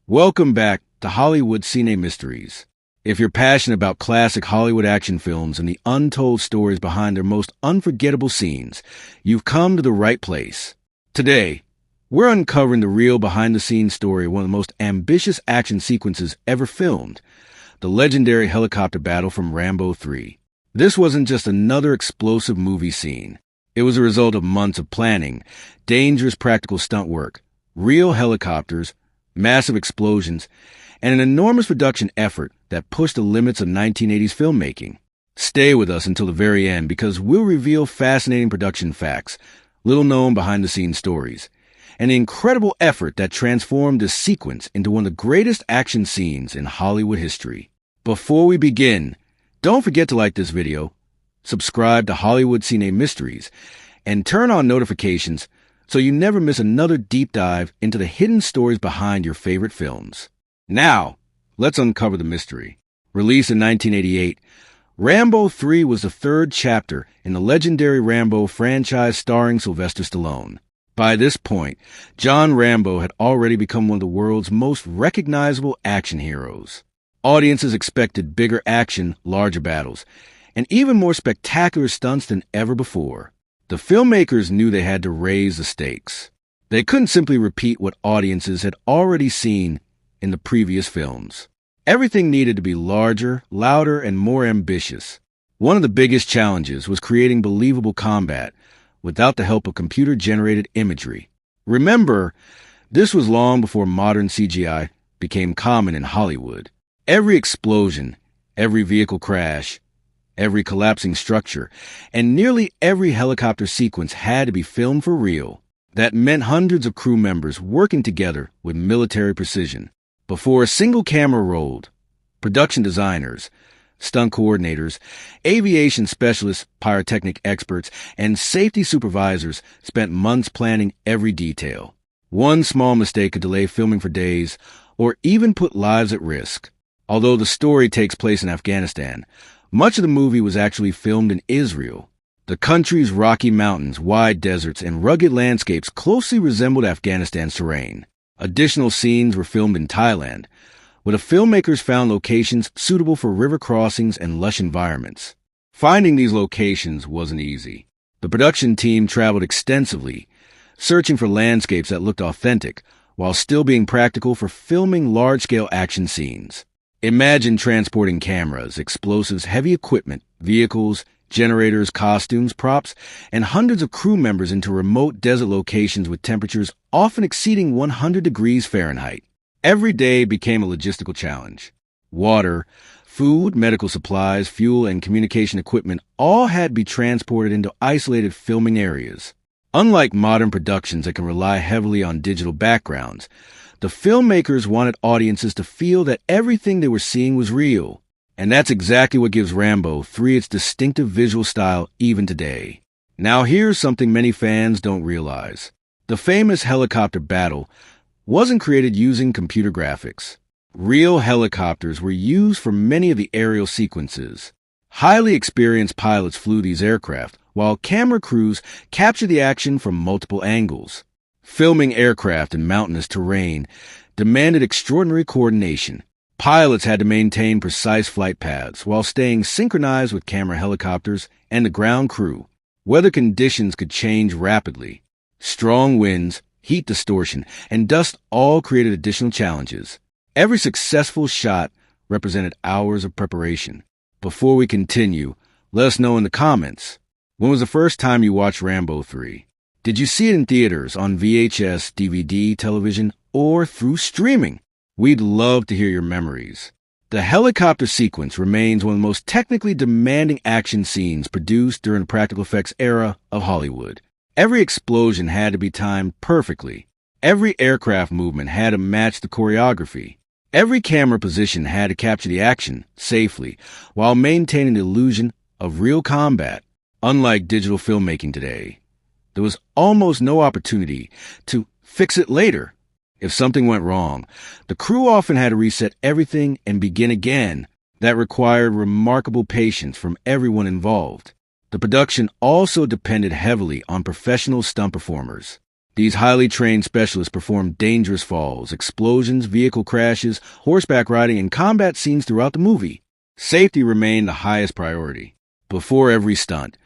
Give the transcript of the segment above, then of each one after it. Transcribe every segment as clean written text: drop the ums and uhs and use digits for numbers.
Welcome back to Hollywood Cine Mysteries. If you're passionate about classic Hollywood action films and the untold stories behind their most unforgettable scenes, you've come to the right place. Today, we're uncovering the real behind-the-scenes story of one of the most ambitious action sequences ever filmed, the legendary helicopter battle from Rambo III. This wasn't just another explosive movie scene. It was a result of months of planning, dangerous practical stunt work, real helicopters, massive explosions, and an enormous production effort that pushed the limits of 1980s filmmaking. Stay with us until the very end because we'll reveal fascinating production facts, little-known behind-the-scenes stories, and the incredible effort that transformed this sequence into one of the greatest action scenes in Hollywood history. Before we begin, don't forget to like this video, subscribe to Hollywood Cine Mysteries, and turn on notifications so you never miss another deep dive into the hidden stories behind your favorite films. Now, let's uncover the mystery. Released in 1988, Rambo III was the third chapter in the legendary Rambo franchise starring Sylvester Stallone. By this point, John Rambo had already become one of the world's most recognizable action heroes. Audiences expected bigger action, larger battles, and even more spectacular stunts than ever before. The filmmakers knew they had to raise the stakes. They couldn't simply repeat what audiences had already seen in the previous films. Everything needed to be larger, louder, and more ambitious. One of the biggest challenges was creating believable combat without the help of computer-generated imagery. Remember, this was long before modern CGI became common in Hollywood. Every explosion, every vehicle crash, every collapsing structure, and nearly every helicopter sequence had to be filmed for real. That meant hundreds of crew members working together with military precision. Before a single camera rolled, production designers, stunt coordinators, aviation specialists, pyrotechnic experts, and safety supervisors spent months planning every detail. One small mistake could delay filming for days or even put lives at risk. Although the story takes place in Afghanistan, much of the movie was actually filmed in Israel. The country's rocky mountains, wide deserts, and rugged landscapes closely resembled Afghanistan's terrain. Additional scenes were filmed in Thailand, where the filmmakers found locations suitable for river crossings and lush environments. Finding these locations wasn't easy. The production team traveled extensively, searching for landscapes that looked authentic, while still being practical for filming large-scale action scenes. Imagine transporting cameras, explosives, heavy equipment, vehicles, generators, costumes, props, and hundreds of crew members into remote desert locations with temperatures often exceeding 100 degrees Fahrenheit. Every day became a logistical challenge. Water, food, medical supplies, fuel, and communication equipment all had to be transported into isolated filming areas. Unlike modern productions that can rely heavily on digital backgrounds, the filmmakers wanted audiences to feel that everything they were seeing was real. And that's exactly what gives Rambo III its distinctive visual style even today. Now here's something many fans don't realize. The famous helicopter battle wasn't created using computer graphics. Real helicopters were used for many of the aerial sequences. Highly experienced pilots flew these aircraft, while camera crews captured the action from multiple angles. Filming aircraft in mountainous terrain demanded extraordinary coordination. Pilots had to maintain precise flight paths while staying synchronized with camera helicopters and the ground crew. Weather conditions could change rapidly. Strong winds, heat distortion, and dust all created additional challenges. Every successful shot represented hours of preparation. Before we continue, let us know in the comments, when was the first time you watched Rambo III? Did you see it in theaters, on VHS, DVD, television, or through streaming? We'd love to hear your memories. The helicopter sequence remains one of the most technically demanding action scenes produced during the practical effects era of Hollywood. Every explosion had to be timed perfectly. Every aircraft movement had to match the choreography. Every camera position had to capture the action safely while maintaining the illusion of real combat. Unlike digital filmmaking today, there was almost no opportunity to fix it later. If something went wrong, the crew often had to reset everything and begin again. That required remarkable patience from everyone involved. The production also depended heavily on professional stunt performers. These highly trained specialists perform dangerous falls, explosions, vehicle crashes, horseback riding, and combat scenes throughout the movie. Safety remained the highest priority. Before every stunt,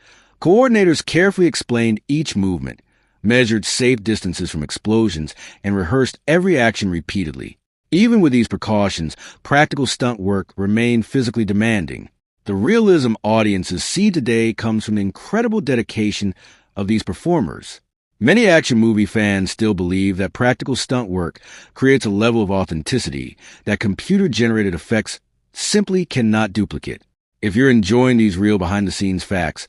coordinators carefully explained each movement, measured safe distances from explosions, and rehearsed every action repeatedly. Even with these precautions, practical stunt work remained physically demanding. The realism audiences see today comes from the incredible dedication of these performers. Many action movie fans still believe that practical stunt work creates a level of authenticity that computer-generated effects simply cannot duplicate. If you're enjoying these real behind-the-scenes facts,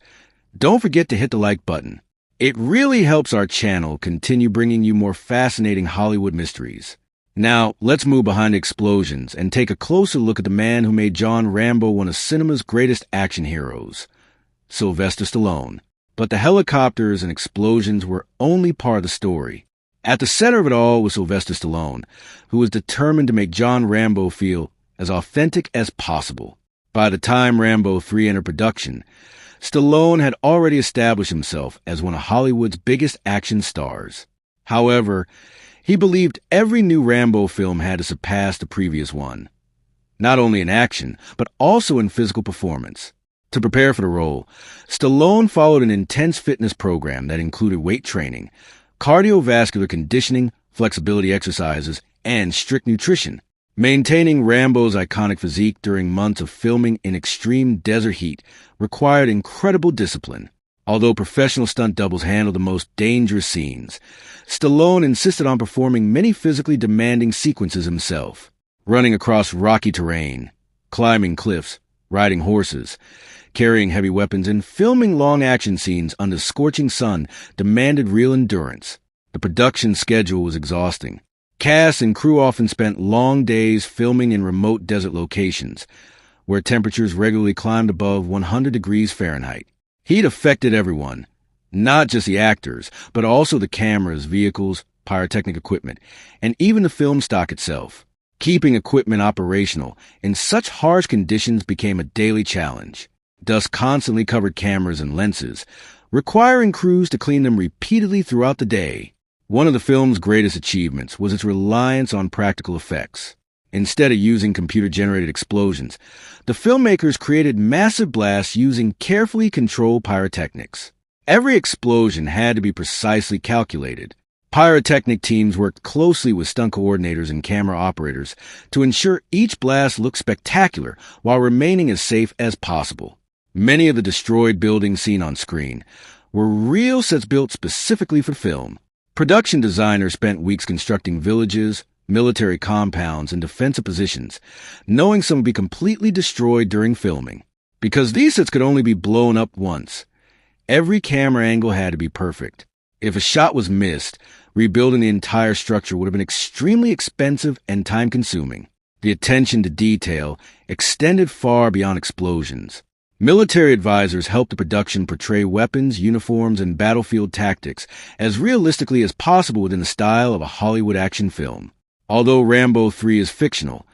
don't forget to hit the like button. It really helps our channel continue bringing you more fascinating Hollywood mysteries. Now, let's move behind the explosions and take a closer look at the man who made John Rambo one of cinema's greatest action heroes, Sylvester Stallone. But the helicopters and explosions were only part of the story. At the center of it all was Sylvester Stallone, who was determined to make John Rambo feel as authentic as possible. By the time Rambo III entered production, Stallone had already established himself as one of Hollywood's biggest action stars. However, he believed every new Rambo film had to surpass the previous one, not only in action, but also in physical performance. To prepare for the role, Stallone followed an intense fitness program that included weight training, cardiovascular conditioning, flexibility exercises, and strict nutrition. Maintaining Rambo's iconic physique during months of filming in extreme desert heat required incredible discipline. Although professional stunt doubles handled the most dangerous scenes, Stallone insisted on performing many physically demanding sequences himself. Running across rocky terrain, climbing cliffs, riding horses, carrying heavy weapons, and filming long action scenes under scorching sun demanded real endurance. The production schedule was exhausting. Cast and crew often spent long days filming in remote desert locations, where temperatures regularly climbed above 100 degrees Fahrenheit. Heat affected everyone, not just the actors, but also the cameras, vehicles, pyrotechnic equipment, and even the film stock itself. Keeping equipment operational in such harsh conditions became a daily challenge. Dust constantly covered cameras and lenses, requiring crews to clean them repeatedly throughout the day. One of the film's greatest achievements was its reliance on practical effects. Instead of using computer-generated explosions, the filmmakers created massive blasts using carefully controlled pyrotechnics. Every explosion had to be precisely calculated. Pyrotechnic teams worked closely with stunt coordinators and camera operators to ensure each blast looked spectacular while remaining as safe as possible. Many of the destroyed buildings seen on screen were real sets built specifically for film. Production designers spent weeks constructing villages, military compounds, and defensive positions, knowing some would be completely destroyed during filming. Because these sets could only be blown up once, every camera angle had to be perfect. If a shot was missed, rebuilding the entire structure would have been extremely expensive and time-consuming. The attention to detail extended far beyond explosions. Military advisors helped the production portray weapons, uniforms, and battlefield tactics as realistically as possible within the style of a Hollywood action film. Although Rambo III is fictional,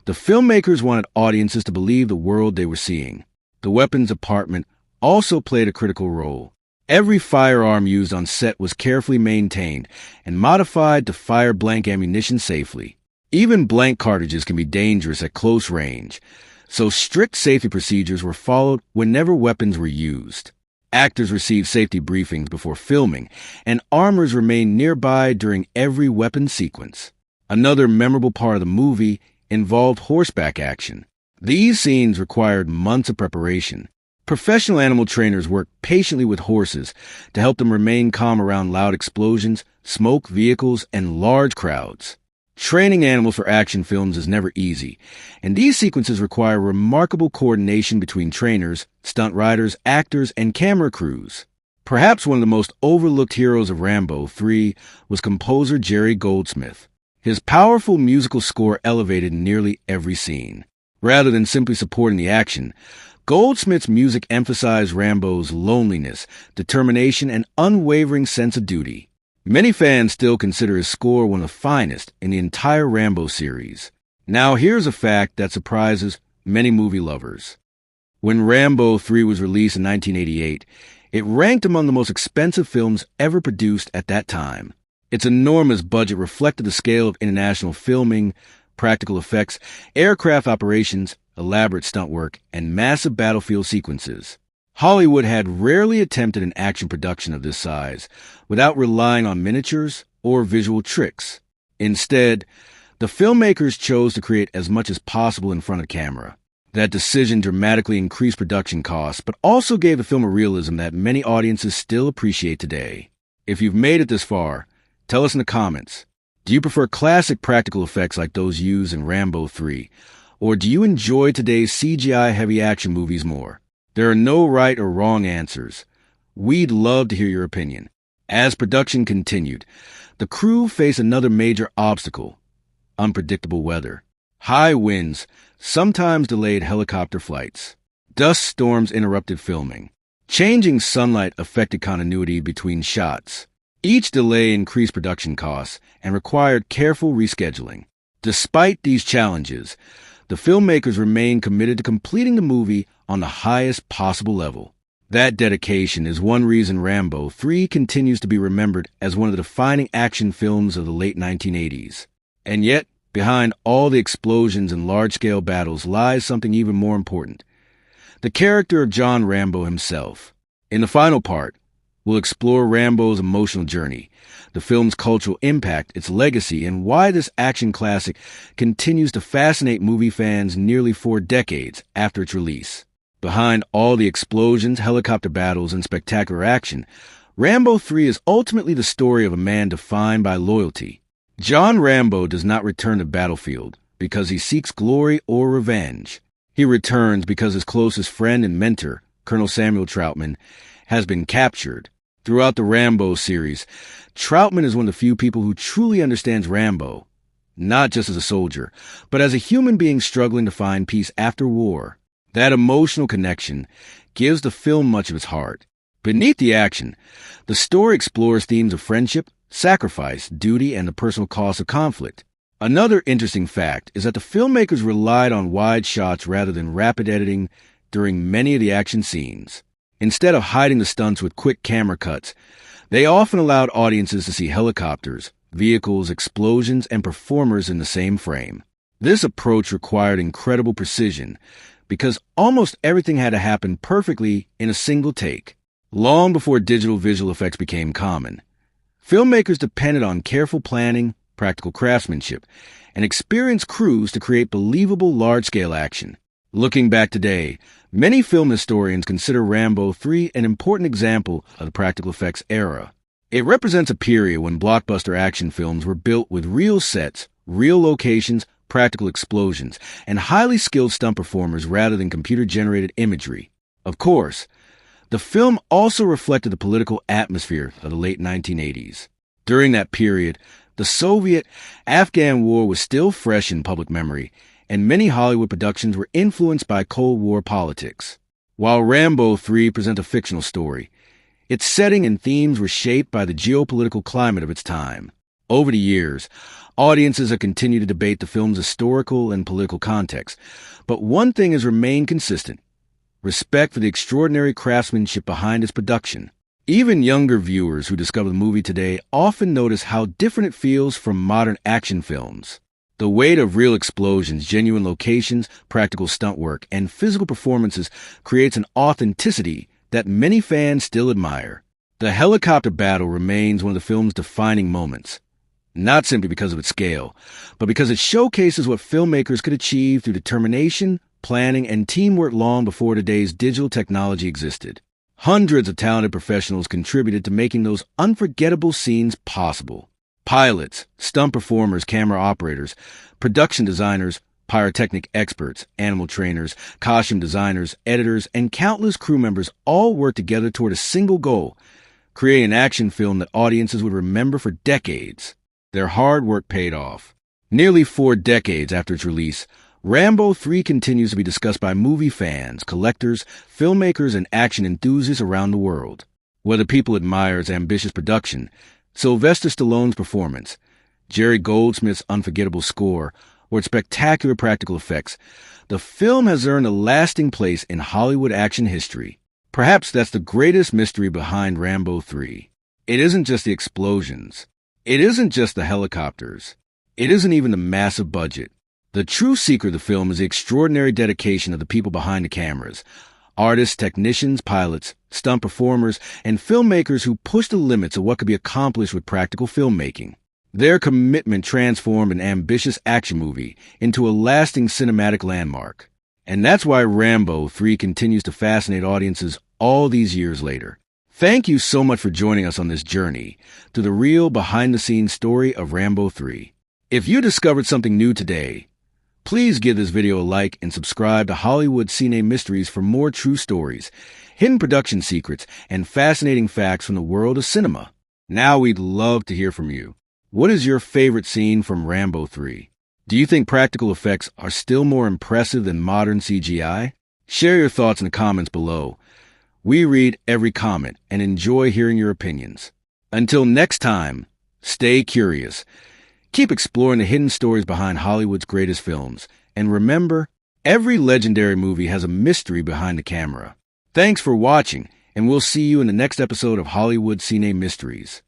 the filmmakers wanted audiences to believe the world they were seeing. The weapons department also played a critical role. Every firearm used on set was carefully maintained and modified to fire blank ammunition safely. Even blank cartridges can be dangerous at close range, so strict safety procedures were followed whenever weapons were used. Actors received safety briefings before filming, and armors remained nearby during every weapon sequence. Another memorable part of the movie involved horseback action. These scenes required months of preparation. Professional animal trainers worked patiently with horses to help them remain calm around loud explosions, smoke, vehicles, and large crowds. Training animals for action films is never easy, and these sequences require remarkable coordination between trainers, stunt riders, actors, and camera crews. Perhaps one of the most overlooked heroes of Rambo III was composer Jerry Goldsmith. His powerful musical score elevated nearly every scene. Rather than simply supporting the action, Goldsmith's music emphasized Rambo's loneliness, determination, and unwavering sense of duty. Many fans still consider his score one of the finest in the entire Rambo series. Now here's a fact that surprises many movie lovers. When Rambo III was released in 1988, it ranked among the most expensive films ever produced at that time. Its enormous budget reflected the scale of international filming, practical effects, aircraft operations, elaborate stunt work, and massive battlefield sequences. Hollywood had rarely attempted an action production of this size without relying on miniatures or visual tricks. Instead, the filmmakers chose to create as much as possible in front of camera. That decision dramatically increased production costs, but also gave the film a realism that many audiences still appreciate today. If you've made it this far, tell us in the comments. Do you prefer classic practical effects like those used in Rambo 3? Or do you enjoy today's CGI-heavy action movies more? There are no right or wrong answers. We'd love to hear your opinion. As production continued, the crew faced another major obstacle: unpredictable weather. High winds sometimes delayed helicopter flights. Dust storms interrupted filming. Changing sunlight affected continuity between shots. Each delay increased production costs and required careful rescheduling. Despite these challenges, the filmmakers remained committed to completing the movie on the highest possible level. That dedication is one reason Rambo III continues to be remembered as one of the defining action films of the late 1980s. And yet, behind all the explosions and large-scale battles lies something even more important: the character of John Rambo himself. In the final part, we'll explore Rambo's emotional journey, the film's cultural impact, its legacy, and why this action classic continues to fascinate movie fans nearly 4 decades after its release. Behind all the explosions, helicopter battles, and spectacular action, Rambo 3 is ultimately the story of a man defined by loyalty. John Rambo does not return to the battlefield because he seeks glory or revenge. He returns because his closest friend and mentor, Colonel Samuel Troutman, has been captured. Throughout the Rambo series, Troutman is one of the few people who truly understands Rambo, not just as a soldier, but as a human being struggling to find peace after war. That emotional connection gives the film much of its heart. Beneath the action, the story explores themes of friendship, sacrifice, duty, and the personal cost of conflict. Another interesting fact is that the filmmakers relied on wide shots rather than rapid editing during many of the action scenes. Instead of hiding the stunts with quick camera cuts, they often allowed audiences to see helicopters, vehicles, explosions, and performers in the same frame. This approach required incredible precision because almost everything had to happen perfectly in a single take. Long before digital visual effects became common, filmmakers depended on careful planning, practical craftsmanship, and experienced crews to create believable large-scale action. Looking back today, many film historians consider Rambo III an important example of the practical effects era. It represents a period when blockbuster action films were built with real sets, real locations, practical explosions, and highly skilled stunt performers rather than computer-generated imagery. Of course, the film also reflected the political atmosphere of the late 1980s. During that period, the Soviet-Afghan War was still fresh in public memory, and many Hollywood productions were influenced by Cold War politics. While Rambo III presents a fictional story, its setting and themes were shaped by the geopolitical climate of its time. Over the years, audiences have continued to debate the film's historical and political context, but one thing has remained consistent: respect for the extraordinary craftsmanship behind its production. Even younger viewers who discover the movie today often notice how different it feels from modern action films. The weight of real explosions, genuine locations, practical stunt work, and physical performances creates an authenticity that many fans still admire. The helicopter battle remains one of the film's defining moments, not simply because of its scale, but because it showcases what filmmakers could achieve through determination, planning, and teamwork long before today's digital technology existed. Hundreds of talented professionals contributed to making those unforgettable scenes possible. Pilots, stunt performers, camera operators, production designers, pyrotechnic experts, animal trainers, costume designers, editors, and countless crew members all worked together toward a single goal: create an action film that audiences would remember for decades. Their hard work paid off. Nearly 4 decades after its release, Rambo III continues to be discussed by movie fans, collectors, filmmakers, and action enthusiasts around the world. Whether people admire its ambitious production, Sylvester Stallone's performance, Jerry Goldsmith's unforgettable score, or its spectacular practical effects, the film has earned a lasting place in Hollywood action history. Perhaps that's the greatest mystery behind Rambo III. It isn't just the explosions, It isn't just the helicopters. It isn't even the massive budget. The true secret of the film is the extraordinary dedication of the people behind the cameras. Artists, technicians, pilots, stunt performers, and filmmakers who push the limits of what could be accomplished with practical filmmaking. Their commitment transformed an ambitious action movie into a lasting cinematic landmark. And that's why Rambo III continues to fascinate audiences all these years later. Thank you so much for joining us on this journey to the real behind-the-scenes story of Rambo III. If you discovered something new today, please give this video a like and subscribe to Hollywood Cine Mysteries for more true stories, hidden production secrets, and fascinating facts from the world of cinema. Now we'd love to hear from you. What is your favorite scene from Rambo III? Do you think practical effects are still more impressive than modern CGI? Share your thoughts in the comments below. We read every comment and enjoy hearing your opinions. Until next time, stay curious. Keep exploring the hidden stories behind Hollywood's greatest films. And remember, every legendary movie has a mystery behind the camera. Thanks for watching, and we'll see you in the next episode of Hollywood Cine Mysteries.